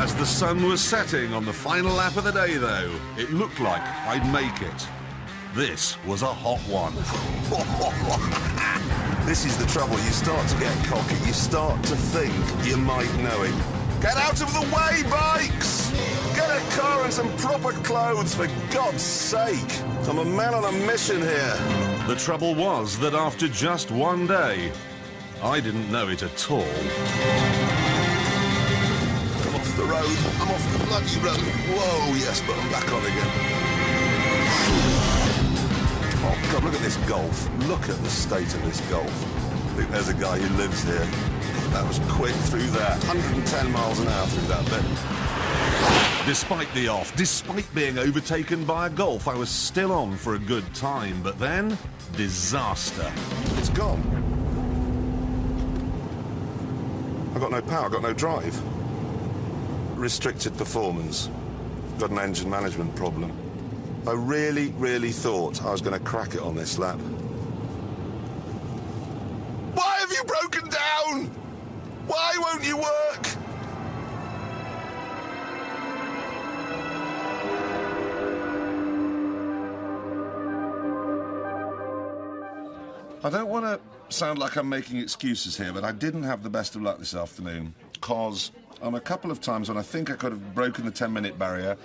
As the sun was setting on the final lap of the day, though, it looked like I'd make it. This was a hot one. This is the trouble. You start to get cocky. You start to think you might know it. Get out of the way, bikes! Get a car and some proper clothes, for God's sake. I'm a man on a mission here. The trouble was that after just one day, I didn't know it at all. I'm off the road. I'm off the bloody road. Whoa, yes, but I'm back on again. Oh, God, look at this Golf. Look at the state of this Golf. I think there's a guy who lives here. That was quick through that. 110 miles an hour through that bit. Despite the off, despite being overtaken by a Golf, I was still on for a good time. But then, disaster. It's gone. I've got no power, I've got no drive. Restricted performance. Got an engine management problem. I really, really thought I was going to crack it on this lap. Why have you broken down? Why won't you work? I don't want to sound like I'm making excuses here, but I didn't have the best of luck this afternoon, because on a couple of times when I think I could have broken the 10-minute barrier,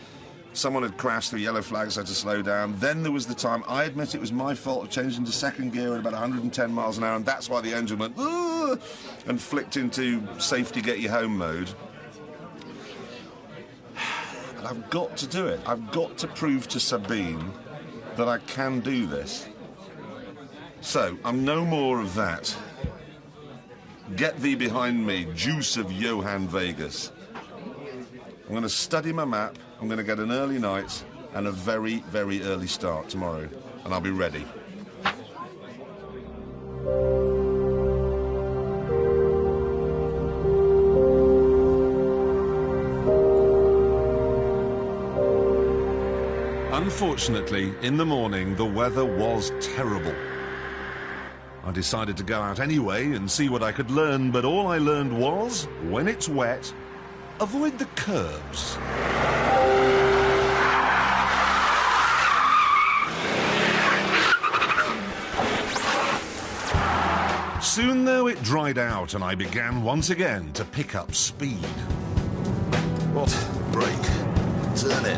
someone had crashed through yellow flags, I had to slow down. Then there was the time, I admit it was my fault, of changing to second gear at about 110 miles an hour, and that's why the engine went, "Ugh," and flicked into safety get you home mode. And I've got to do it. I've got to prove to Sabine that I can do this. So, I'm no more of that. Get thee behind me, juice of Johann Vegas. I'm going to study my map, I'm going to get an early night and a very, very early start tomorrow, and I'll be ready. Unfortunately, in the morning, the weather was terrible. I decided to go out anyway and see what I could learn, but all I learned was, when it's wet, avoid the curbs. Soon, though, it dried out and I began once again to pick up speed. What? Brake. Turn it.